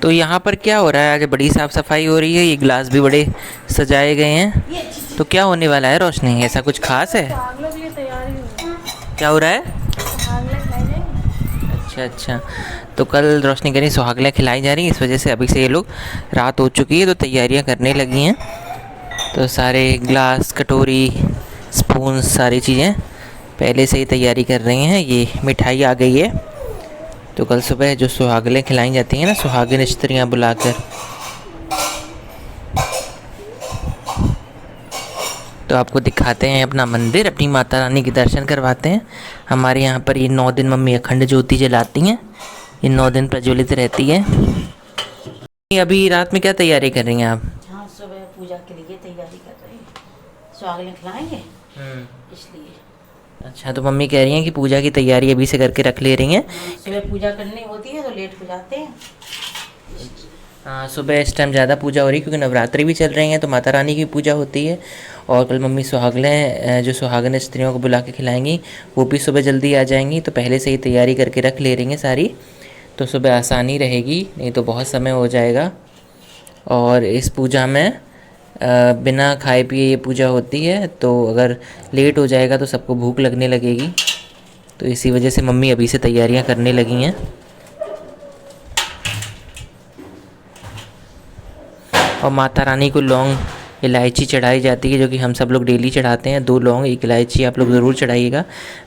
तो यहाँ पर क्या हो रहा है? आज बड़ी साफ़ सफाई हो रही है, ये गिलास भी बड़े सजाए गए हैं। तो क्या होने वाला है रोशनी, ऐसा कुछ खास है? क्या हो रहा है? अच्छा अच्छा। तो कल रोशनी कह रही सुहागलें खिलाई जा रही हैं, इस वजह से अभी से ये लोग, रात हो चुकी है तो तैयारियां करने लगी हैं। तो सारे ग्लास, कटोरी, स्पून, सारी चीज़ें पहले से ही तैयारी कर रही हैं। ये मिठाई आ गई है। तो कल सुबह जो सुहागलें खिलाई जाती हैं ना, सुहागिन स्त्रियाँ बुलाकर, तो आपको दिखाते हैं अपना मंदिर, अपनी माता रानी के दर्शन करवाते हैं। हमारे यहाँ पर ये 9 दिन मम्मी अखंड ज्योति जलाती हैं, ये 9 दिन प्रज्वलित रहती है। अभी रात में क्या तैयारी कर रही हैं आप? हाँ, सुबह पूजा के लिए तैयारी कर रही हैं, सुहागलें खिलाएंगे इसलिए। अच्छा, तो मम्मी कह रही हैं कि पूजा की तैयारी अभी से करके रख ले रही हैं। सुबह पूजा करनी होती है तो लेट हो जाते हैं। हाँ, सुबह इस टाइम ज़्यादा पूजा हो रही है क्योंकि नवरात्रि भी चल रही हैं, तो माता रानी की पूजा होती है। और कल मम्मी सुहागलें जो सुहागन स्त्रियों को बुला के खिलाएंगी, वो भी सुबह जल्दी आ जाएंगी। तो पहले से ही तैयारी करके रख ले रही हैं सारी, तो सुबह आसानी रहेगी, नहीं तो बहुत समय हो जाएगा। और इस पूजा में बिना खाए पिए ये पूजा होती है, तो अगर लेट हो जाएगा तो सबको भूख लगने लगेगी। तो इसी वजह से मम्मी अभी से तैयारियां करने लगी हैं। और माता रानी को लौंग, इलायची चढ़ाई जाती है, जो कि हम सब लोग डेली चढ़ाते हैं। 2 लौंग, 1 इलायची आप लोग ज़रूर चढ़ाइएगा,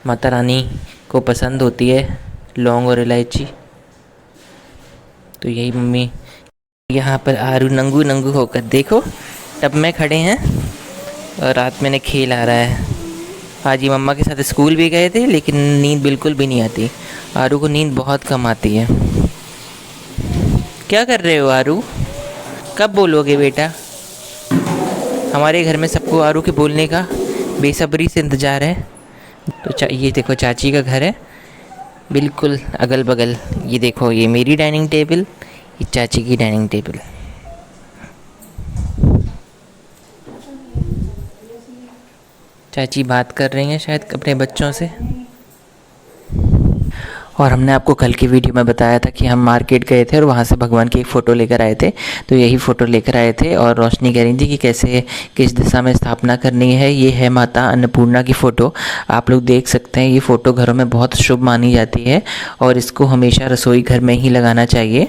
माता रानी को पसंद होती है लौंग और इलायची। तो यही मम्मी यहाँ पर आरू नंगू नंगू होकर, देखो टब में खड़े हैं और रात में खेल आ रहा है। आज ये मम्मा के साथ स्कूल भी गए थे, लेकिन नींद बिल्कुल भी नहीं आती। आरू को नींद बहुत कम आती है। क्या कर रहे हो आरू? कब बोलोगे बेटा? हमारे घर में सबको आरू के बोलने का बेसब्री से इंतज़ार है। तो ये देखो चाची का घर है बिल्कुल अगल बगल। ये देखो, ये मेरी डाइनिंग टेबल, ये चाची की डाइनिंग टेबल। चाची बात कर रही हैं शायद अपने बच्चों से। और हमने आपको कल की वीडियो में बताया था कि हम मार्केट गए थे और वहाँ से भगवान की एक फ़ोटो लेकर आए थे। तो यही फ़ोटो लेकर आए थे और रोशनी कह रही थी कि कैसे, किस दिशा में स्थापना करनी है। ये है माता अन्नपूर्णा की फ़ोटो, आप लोग देख सकते हैं। ये फ़ोटो घरों में बहुत शुभ मानी जाती है और इसको हमेशा रसोई घर में ही लगाना चाहिए।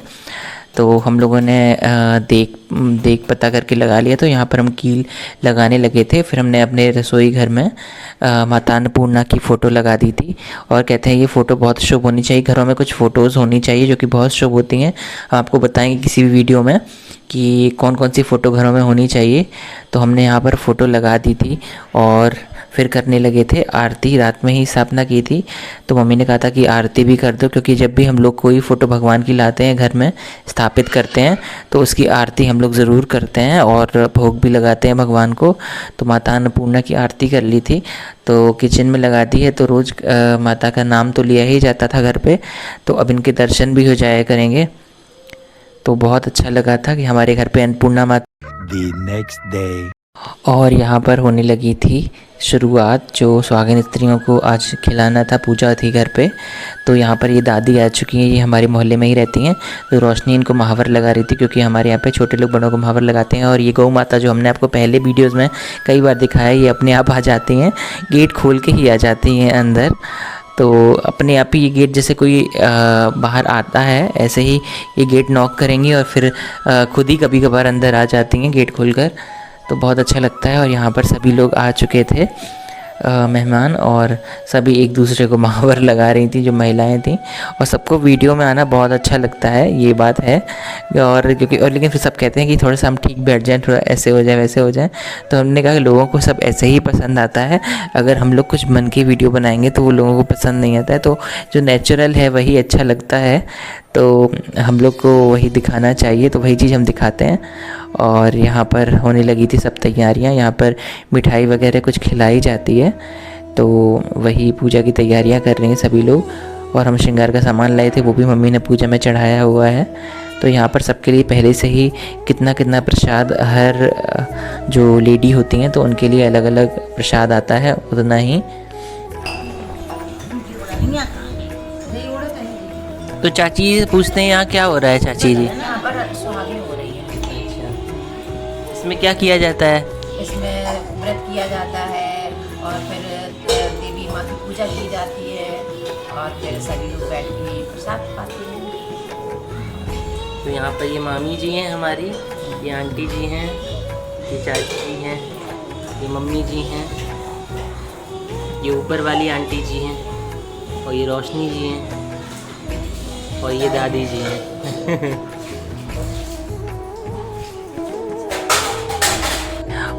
तो हम लोगों ने देख पता करके लगा लिया। तो यहाँ पर हम कील लगाने लगे थे, फिर हमने अपने रसोई घर में माता अन्नपूर्णा की फ़ोटो लगा दी थी। और कहते हैं ये फ़ोटो बहुत शुभ होनी चाहिए, घरों में कुछ फ़ोटोज़ होनी चाहिए जो कि बहुत शुभ होती हैं। हम आपको बताएंगे किसी भी वीडियो में कि कौन कौन सी फ़ोटो घरों में होनी चाहिए। तो हमने यहाँ पर फ़ोटो लगा दी थी और फिर करने लगे थे आरती। रात में ही स्थापना की थी, तो मम्मी ने कहा था कि आरती भी कर दो, क्योंकि जब भी हम लोग कोई फ़ोटो भगवान की लाते हैं, घर में स्थापित करते हैं, तो उसकी आरती हम लोग ज़रूर करते हैं और भोग भी लगाते हैं भगवान को। तो माता अन्नपूर्णा की आरती कर ली थी, तो किचन में लगा दी है। तो रोज़ माता का नाम तो लिया ही जाता था घर पे, तो अब इनके दर्शन भी हो जाया करेंगे। तो बहुत अच्छा लगा था कि हमारे घर पे अन्नपूर्णा माता। The next day. और यहाँ पर होने लगी थी शुरुआत, जो सुहागिन स्त्रियों को आज खिलाना था, पूजा थी घर पे। तो यहाँ पर ये दादी आ चुकी हैं, ये हमारे मोहल्ले में ही रहती हैं। तो रोशनी इनको महावर लगा रही थी, क्योंकि हमारे यहाँ पे छोटे लोग बड़ों को महावर लगाते हैं। और ये गौ माता जो हमने आपको पहले वीडियोज़ में कई बार दिखाया, ये अपने आप आ जाती हैं, गेट खोल के ही आ जाती हैं अंदर। तो अपने आप ही ये गेट, जैसे कोई बाहर आता है ऐसे ही ये गेट नॉक करेंगी और फिर खुद ही कभी कभार अंदर आ जाती हैं गेट खोलकर। तो बहुत अच्छा लगता है। और यहाँ पर सभी लोग आ चुके थे मेहमान, और सभी एक दूसरे को महावर लगा रही थी जो महिलाएं थीं। और सबको वीडियो में आना बहुत अच्छा लगता है, ये बात है। और क्योंकि लेकिन फिर सब कहते हैं कि थोड़ा सा हम ठीक बैठ जाएं, थोड़ा ऐसे हो जाए वैसे हो जाए। तो हमने कहा कि लोगों को सब ऐसे ही पसंद आता है, अगर हम लोग कुछ मन की वीडियो बनाएंगे तो वो लोगों को पसंद नहीं आता है। तो जो नेचुरल है वही अच्छा लगता है, तो हम लोग को वही दिखाना चाहिए, तो वही चीज़ हम दिखाते हैं। और यहाँ पर होने लगी थी सब तैयारियाँ, यहाँ पर मिठाई वगैरह कुछ खिलाई जाती है, तो वही पूजा की तैयारियाँ कर रहे हैं सभी लोग। और हम श्रृंगार का सामान लाए थे, वो भी मम्मी ने पूजा में चढ़ाया हुआ है। तो यहाँ पर सबके लिए पहले से ही कितना कितना प्रसाद, हर जो लेडी होती हैं तो उनके लिए अलग अलग प्रसाद आता है, उतना ही। तो चाची पूछते हैं यहाँ क्या हो रहा है चाची जी? यहाँ पर इसमें क्या किया जाता है? इसमें व्रत किया जाता है और फिर देवी माँ की पूजा की जाती है और फिर सभी लोग बैठ के प्रसाद खाते हैं। तो यहाँ पर ये मामी जी हैं हमारी, ये आंटी जी हैं, ये चाची जी हैं, ये मम्मी जी हैं, ये ऊपर वाली आंटी जी हैं और ये रोशनी जी हैं और ये दादी जी हैं।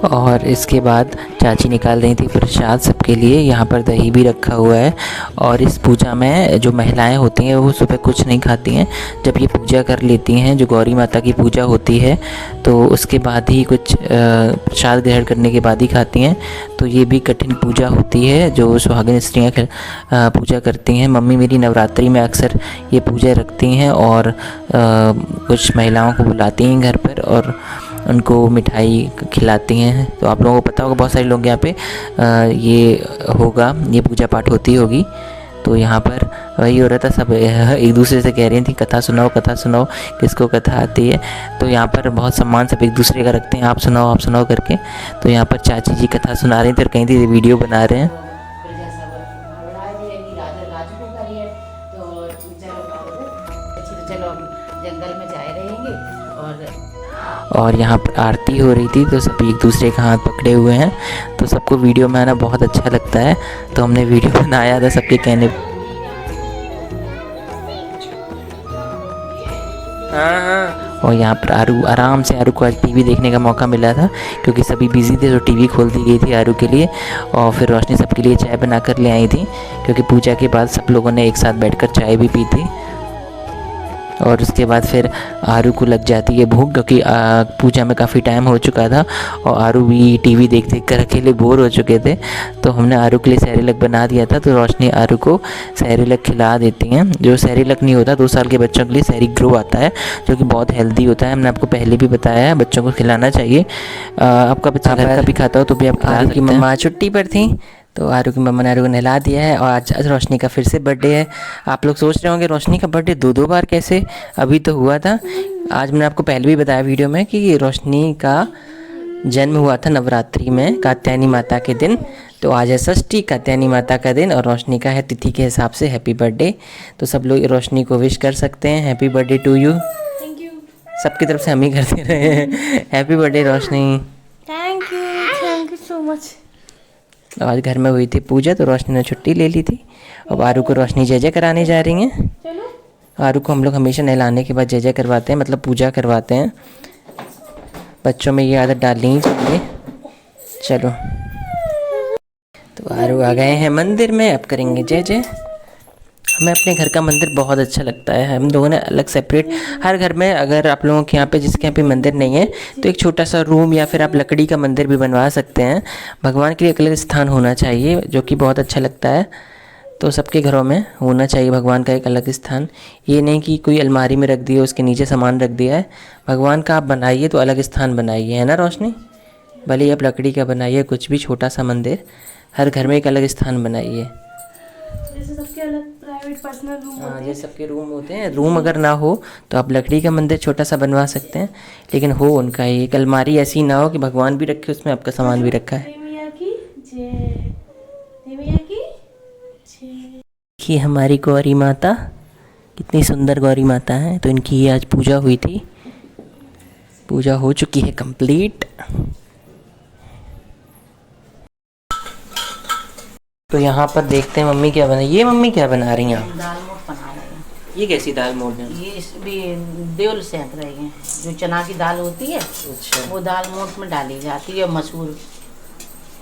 और इसके बाद चाची निकाल रही थी प्रसाद सबके लिए। यहाँ पर दही भी रखा हुआ है और इस पूजा में जो महिलाएं होती हैं वो सुबह कुछ नहीं खाती हैं। जब ये पूजा कर लेती हैं, जो गौरी माता की पूजा होती है, तो उसके बाद ही कुछ प्रसाद ग्रहण करने के बाद ही खाती हैं। तो ये भी कठिन पूजा होती है जो सुहागिन स्त्रियाँ पूजा करती हैं। मम्मी मेरी नवरात्रि में अक्सर ये पूजा रखती हैं और कुछ महिलाओं को बुलाती हैं घर पर और उनको मिठाई खिलाती हैं। तो आप लोगों को पता होगा, बहुत सारे लोग यहाँ पे ये होगा, ये पूजा पाठ होती होगी। तो यहाँ पर वही हो रहा था, सब एक दूसरे से कह रही थी कथा सुनाओ, किसको कथा आती है। तो यहाँ पर बहुत सम्मान सब एक दूसरे का रखते हैं, आप सुनाओ करके। तो यहाँ पर चाची जी कथा सुना रही थी और कहीं थी वीडियो बना रहे हैं। जंगल में जाए रहेंगे और यहाँ पर आरती हो रही थी, तो सब एक दूसरे का हाथ पकड़े हुए हैं। तो सबको वीडियो में आना बहुत अच्छा लगता है, तो हमने वीडियो बनाया था सबके कहने। हाँ। और यहाँ पर आराम से आरू को आज टीवी देखने का मौका मिला था, क्योंकि सभी बिजी थे, तो टीवी खोल दी गई थी आरू के लिए। और फिर रोशनी सबके लिए चाय बना कर ले आई थी, क्योंकि पूजा के बाद सब लोगों ने एक साथ बैठकर चाय भी पी थी। और उसके बाद फिर आरू को लग जाती है भूख, क्योंकि पूजा में काफ़ी टाइम हो चुका था और आरू भी टीवी देख कर अकेले बोर हो चुके थे। तो हमने आरू के लिए सेरेलक बना दिया था। तो रोशनी आरू को सेरेलक खिला देती हैं। जो सेरेलक नहीं होता, 2 साल के बच्चों के लिए सेरी ग्रो आता है, जो कि बहुत हेल्दी होता है। हमने आपको पहले भी बताया है, बच्चों को खिलाना चाहिए। आपका बच्चा घर का भी खाता हो तो भी आप खिला सकते हैं। आरू की मम्मा छुट्टी पर थी, तो आरू की मम्मा ने आरू को नहला दिया है। और आज रोशनी का फिर से बर्थडे है। आप लोग सोच रहे होंगे रोशनी का बर्थडे 2 बार कैसे, अभी तो हुआ था। आज मैंने आपको पहले भी बताया वीडियो में कि रोशनी का जन्म हुआ था नवरात्रि में, कात्यायनी माता के दिन। तो आज है षष्ठी, कात्यायनी माता का दिन, और रोशनी का है तिथि के हिसाब से हैप्पी बर्थडे। तो सब लोग रोशनी को विश कर सकते हैं, happy birthday to you. Thank you. सबकी तरफ से हम ही करते रहे हैं। Happy birthday Roshni. Thank you so much. आज घर में हुई थी पूजा, तो रोशनी ने छुट्टी ले ली थी। अब आरू को रोशनी जय जय कराने जा रही हैं। आरू को हम लोग हमेशा नहलाने के बाद जय जय करवाते हैं, मतलब पूजा करवाते हैं। बच्चों में ये आदत डालनी ही चाहिए। चलो, तो आरू आ गए हैं मंदिर में, अब करेंगे जय जय। हमें अपने घर का मंदिर बहुत अच्छा लगता है। हम लोगों ने अलग सेपरेट, हर घर में, अगर आप लोगों के यहाँ पे जिसके यहाँ पे मंदिर नहीं है, तो एक छोटा सा रूम या फिर आप लकड़ी का मंदिर भी बनवा सकते हैं। भगवान के लिए एक अलग स्थान होना चाहिए, जो कि बहुत अच्छा लगता है। तो सबके घरों में होना चाहिए भगवान का एक अलग स्थान। ये नहीं कि कोई अलमारी में रख दिया, उसके नीचे सामान रख दिया है। भगवान का आप बनाइए तो अलग स्थान बनाइए, है ना रोशनी? भले ही आप लकड़ी का बनाइए, कुछ भी छोटा सा मंदिर, हर घर में एक अलग स्थान बनाइए। जैसे सबके अलग प्राइवेट पर्सनल रूम होते हैं। जैसे सबके रूम होते हैं, रूम अगर ना हो तो आप लकड़ी का मंदिर छोटा सा बनवा सकते हैं, लेकिन हो उनका ही एक अलमारी ऐसी ना हो कि भगवान भी रखे उसमें, आपका सामान भी रखा है। कि हमारी गौरी माता कितनी सुंदर गौरी माता है। तो इनकी आज पूजा हुई थी, पूजा हो चुकी है कंप्लीट। तो यहाँ पर देखते हैं मम्मी क्या बना। ये मम्मी क्या बना रही हैं आप? दाल मोठ बना रहे हैं। ये कैसी दाल मोठ है? ये भी देवल सेंक रहे हैं। जो चना की दाल होती है, अच्छा, वो दाल मोठ में डाली जाती है, मसूर।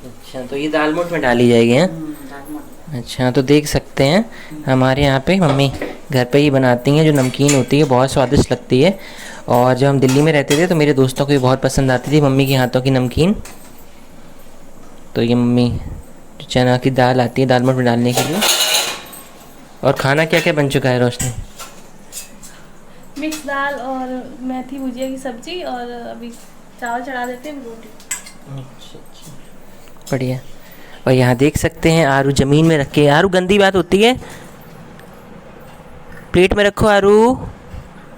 अच्छा, तो ये दाल मोठ में डाली जाएगी हैं? दाल मोठ। अच्छा, तो देख सकते हैं हमारे यहाँ पे मम्मी घर पे ही बनाती हैं, जो नमकीन होती है बहुत स्वादिष्ट लगती है। और जब हम दिल्ली में रहते थे तो मेरे दोस्तों को भी बहुत पसंद आती थी मम्मी के हाथों की नमकीन। तो ये मम्मी चना की दाल आती है दाल मोठ में डालने के लिए। और खाना क्या क्या बन चुका है रोशनी? मिक्स दाल और मेथी भुजिया की सब्जी, और अभी चावल चढ़ा देते हैं, रोटी। अच्छा, बढ़िया। और यहाँ देख सकते हैं आरू ज़मीन में रख के, आरू गंदी बात होती है, प्लेट में रखो आरू।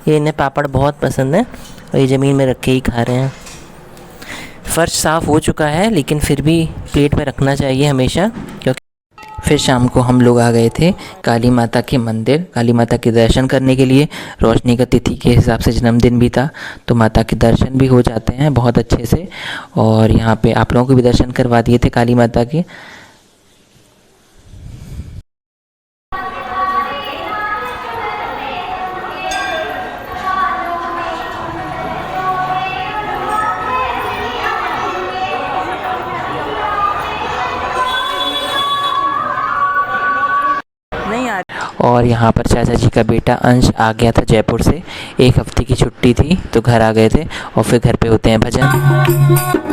ये इन्हें पापड़ बहुत पसंद है और ये ज़मीन में रख के ही खा रहे हैं। फ़र्श साफ़ हो चुका है, लेकिन फिर भी प्लेट में रखना चाहिए हमेशा, क्योंकि फिर शाम को हम लोग आ गए थे काली माता के मंदिर, काली माता के दर्शन करने के लिए। रोशनी का तिथि के हिसाब से जन्मदिन भी था, तो माता के दर्शन भी हो जाते हैं बहुत अच्छे से। और यहाँ पे आप लोगों को भी दर्शन करवा दिए थे काली माता के। और यहाँ पर चाचा जी का बेटा अंश आ गया था जयपुर से, 1 हफ्ते की छुट्टी थी तो घर आ गए थे। और फिर घर पे होते हैं भजन।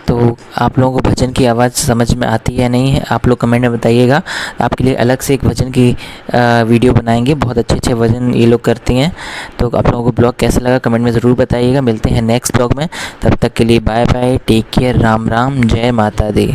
तो आप लोगों को भजन की आवाज़ समझ में आती है नहीं है, आप लोग कमेंट में बताइएगा। आपके लिए अलग से एक भजन की वीडियो बनाएंगे, बहुत अच्छे अच्छे भजन ये लोग करती हैं। तो आप लोगों को ब्लॉग कैसा लगा कमेंट में ज़रूर बताइएगा। मिलते हैं नेक्स्ट ब्लॉग में, तब तक के लिए bye bye, take care, Ram Ram, जय माता दी।